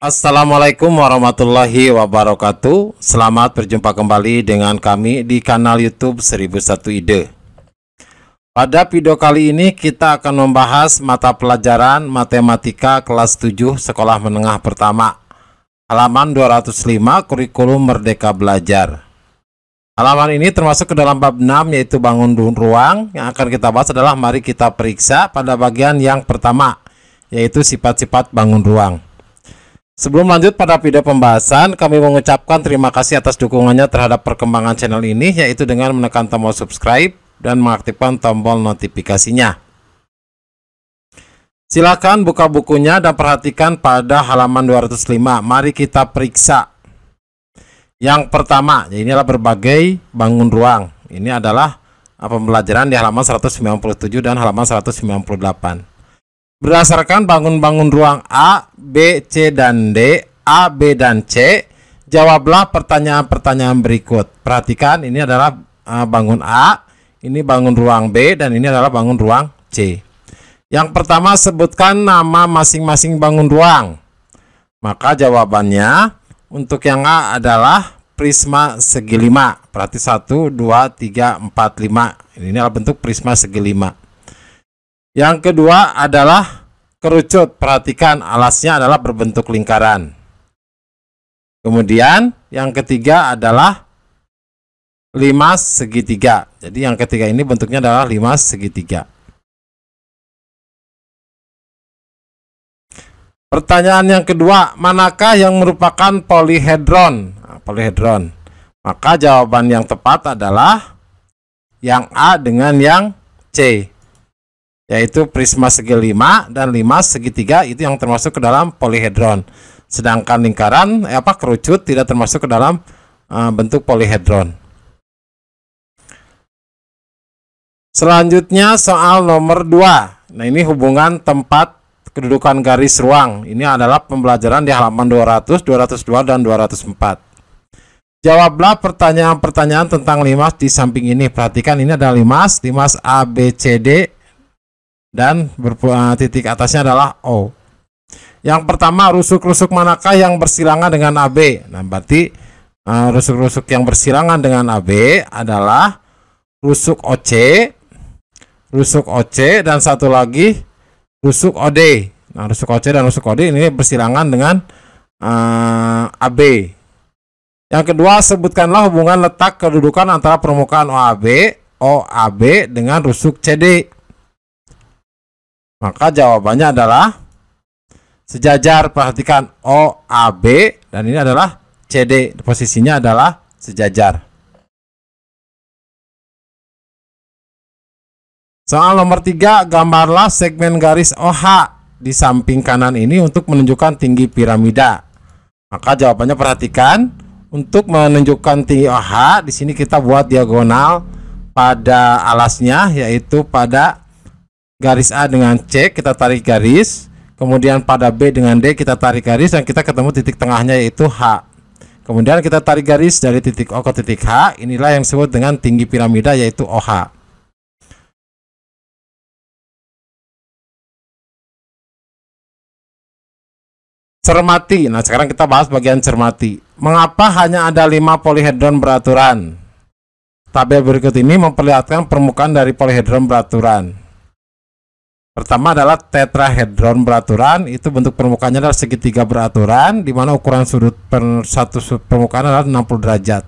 Assalamualaikum warahmatullahi wabarakatuh. Selamat berjumpa kembali dengan kami di kanal YouTube 1001 Ide. Pada video kali ini kita akan membahas mata pelajaran Matematika kelas 7 Sekolah Menengah Pertama, halaman 205, Kurikulum Merdeka Belajar. Halaman ini termasuk ke dalam bab 6, yaitu bangun ruang. Yang akan kita bahas adalah mari kita periksa pada bagian yang pertama, yaitu sifat-sifat bangun ruang. Sebelum lanjut pada video pembahasan, kami mengucapkan terima kasih atas dukungannya terhadap perkembangan channel ini, yaitu dengan menekan tombol subscribe dan mengaktifkan tombol notifikasinya. Silakan buka bukunya dan perhatikan pada halaman 205. Mari kita periksa. Yang pertama, ini adalah berbagai bangun ruang. Ini adalah pembelajaran di halaman 197 dan halaman 198. Berdasarkan bangun-bangun ruang A, B, C, dan D, A, B, dan C, jawablah pertanyaan-pertanyaan berikut. Perhatikan, ini adalah bangun A, ini bangun ruang B, dan ini adalah bangun ruang C. Yang pertama, sebutkan nama masing-masing bangun ruang. Maka jawabannya untuk yang A adalah prisma segi 5. Berarti 1, 2, 3, 4, 5. Ini adalah bentuk prisma segi 5. Yang kedua adalah kerucut. Perhatikan, alasnya adalah berbentuk lingkaran. Kemudian yang ketiga adalah 5 segitiga. Jadi yang ketiga ini bentuknya adalah 5 segitiga. Pertanyaan yang kedua, manakah yang merupakan polihedron? Polihedron. Maka jawaban yang tepat adalah yang A dengan yang C, yaitu prisma segi 5 dan 5 segitiga itu yang termasuk ke dalam polihedron. Sedangkan lingkaran kerucut tidak termasuk ke dalam bentuk polihedron. Selanjutnya soal nomor 2. Nah, ini hubungan tempat kedudukan garis ruang. Ini adalah pembelajaran di halaman 200, 202 dan 204. Jawablah pertanyaan-pertanyaan tentang limas di samping ini. Perhatikan, ini adalah limas A, B, C, D, dan titik atasnya adalah O. Yang pertama, rusuk-rusuk manakah yang bersilangan dengan AB? Nah, berarti rusuk-rusuk yang bersilangan dengan AB adalah rusuk OC, dan satu lagi rusuk OD. Nah, rusuk OC dan rusuk OD ini bersilangan dengan AB. Yang kedua, sebutkanlah hubungan letak kedudukan antara permukaan OAB dengan rusuk CD. Maka jawabannya adalah sejajar. Perhatikan, OAB dan ini adalah CD. Posisinya adalah sejajar. Soal nomor 3, gambarlah segmen garis OH di samping kanan ini untuk menunjukkan tinggi piramida. Maka jawabannya, perhatikan, untuk menunjukkan tinggi OH, di sini kita buat diagonal pada alasnya, yaitu pada garis A dengan C kita tarik garis, kemudian pada B dengan D kita tarik garis, dan kita ketemu titik tengahnya yaitu H. Kemudian kita tarik garis dari titik O ke titik H. Inilah yang disebut dengan tinggi piramida, yaitu OH. Cermati. Nah, sekarang kita bahas bagian cermati. Mengapa hanya ada 5 polihedron beraturan? Tabel berikut ini memperlihatkan permukaan dari polihedron beraturan. Pertama adalah tetrahedron beraturan. Itu bentuk permukaannya adalah segitiga beraturan, di mana ukuran sudut satu permukaan adalah 60 derajat.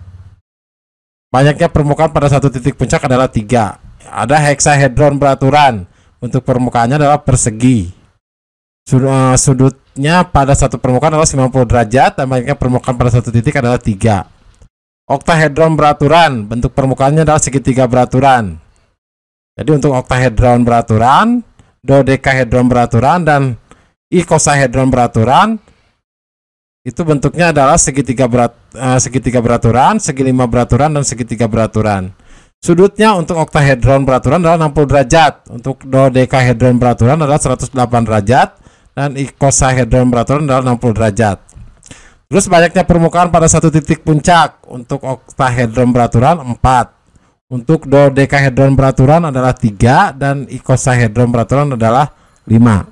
Banyaknya permukaan pada satu titik puncak adalah 3. Ada heksahedron beraturan. Bentuk permukaannya adalah persegi. Sudutnya pada satu permukaan adalah 90 derajat dan banyaknya permukaan pada satu titik adalah 3. Oktahedron beraturan, bentuk permukaannya adalah segitiga beraturan. Jadi untuk oktahedron beraturan, dodekahedron beraturan, dan ikosahedron beraturan itu bentuknya adalah segitiga beraturan, segi 5 beraturan, dan segitiga beraturan. Sudutnya untuk oktahedron beraturan adalah 60 derajat, untuk dodekahedron beraturan adalah 108 derajat, dan ikosahedron beraturan adalah 60 derajat. Terus banyaknya permukaan pada satu titik puncak. Untuk oktahedron beraturan 4. Untuk dodekahedron beraturan adalah 3 dan ikosahedron beraturan adalah 5.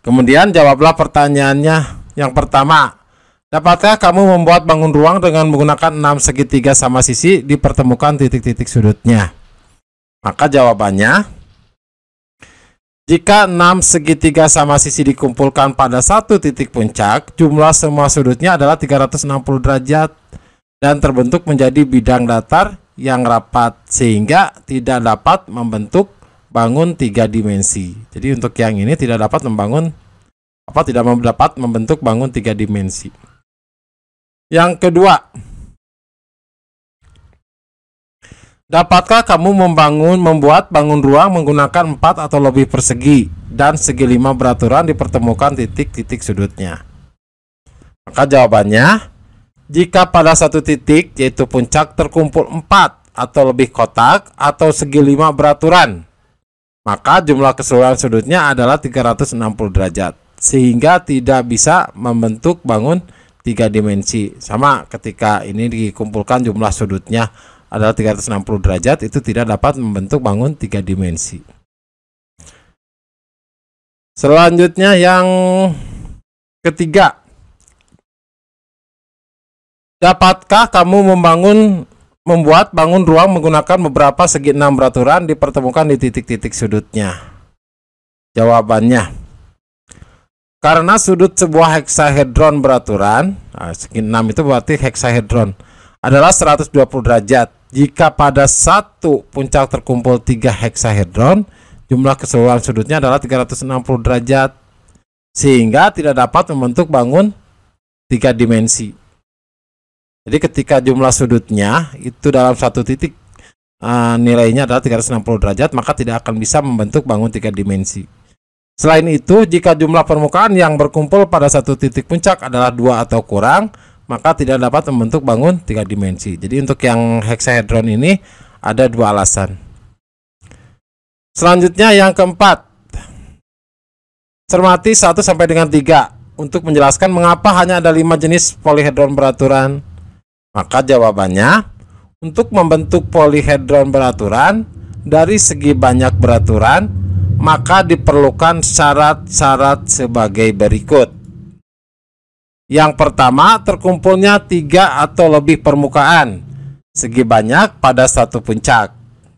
Kemudian jawablah pertanyaannya yang pertama. Dapatkah kamu membuat bangun ruang dengan menggunakan 6 segitiga sama sisi dipertemukan titik-titik sudutnya? Maka jawabannya, jika 6 segitiga sama sisi dikumpulkan pada satu titik puncak, jumlah semua sudutnya adalah 360 derajat dan terbentuk menjadi bidang datar yang rapat sehingga tidak dapat membentuk bangun 3 dimensi. Jadi untuk yang ini tidak dapat membentuk bangun 3 dimensi. Yang kedua, dapatkah kamu membuat bangun ruang menggunakan 4 atau lebih persegi dan segi 5 beraturan dipertemukan titik-titik sudutnya? Maka jawabannya, jika pada satu titik yaitu puncak terkumpul 4 atau lebih kotak atau segi 5 beraturan, maka jumlah keseluruhan sudutnya adalah 360 derajat sehingga tidak bisa membentuk bangun 3 dimensi. Sama ketika ini dikumpulkan jumlah sudutnya adalah 360 derajat, itu tidak dapat membentuk bangun 3 dimensi. Selanjutnya yang ketiga, dapatkah kamu membuat bangun ruang menggunakan beberapa segi 6 beraturan dipertemukan di titik-titik sudutnya? Jawabannya, karena sudut sebuah heksahedron beraturan, segi 6 itu berarti heksahedron, adalah 120 derajat. Jika pada satu puncak terkumpul 3 heksahedron, jumlah keseluruhan sudutnya adalah 360 derajat, sehingga tidak dapat membentuk bangun 3 dimensi. Jadi ketika jumlah sudutnya itu dalam satu titik nilainya adalah 360 derajat, maka tidak akan bisa membentuk bangun 3 dimensi. Selain itu, jika jumlah permukaan yang berkumpul pada satu titik puncak adalah 2 atau kurang, maka tidak dapat membentuk bangun 3 dimensi. Jadi untuk yang heksahedron ini ada 2 alasan. Selanjutnya yang keempat, cermati 1 sampai dengan 3 untuk menjelaskan mengapa hanya ada 5 jenis polihedron beraturan. Maka jawabannya, untuk membentuk polihedron beraturan dari segi banyak beraturan, maka diperlukan syarat-syarat sebagai berikut. Yang pertama, terkumpulnya 3 atau lebih permukaan segi banyak pada satu puncak.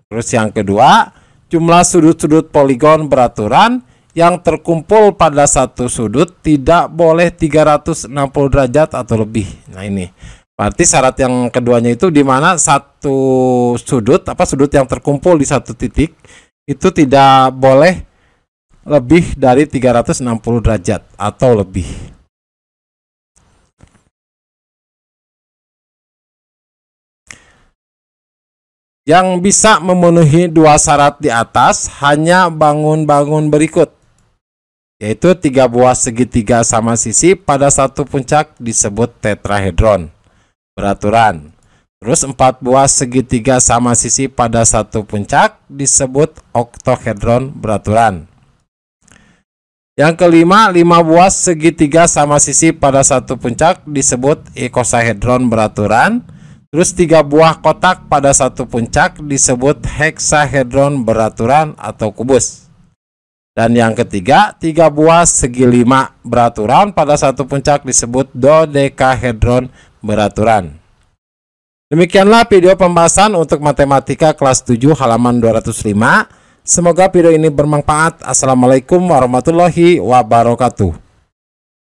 Terus yang kedua, jumlah sudut-sudut poligon beraturan yang terkumpul pada satu sudut tidak boleh 360 derajat atau lebih. Nah ini, berarti syarat yang keduanya itu di mana satu sudut yang terkumpul di satu titik itu tidak boleh lebih dari 360 derajat atau lebih. Yang bisa memenuhi 2 syarat di atas hanya bangun-bangun berikut, yaitu 3 buah segitiga sama sisi pada satu puncak disebut tetrahedron beraturan. Terus 4 buah segitiga sama sisi pada satu puncak disebut oktohedron beraturan. Yang kelima, 5 buah segitiga sama sisi pada satu puncak disebut ikosahedron beraturan. Terus 3 buah kotak pada satu puncak disebut heksahedron beraturan atau kubus. Dan yang ketiga, 3 buah segi 5 beraturan pada satu puncak disebut dodekahedron beraturan. Demikianlah video pembahasan untuk matematika kelas 7 halaman 205. Semoga video ini bermanfaat. Assalamualaikum warahmatullahi wabarakatuh.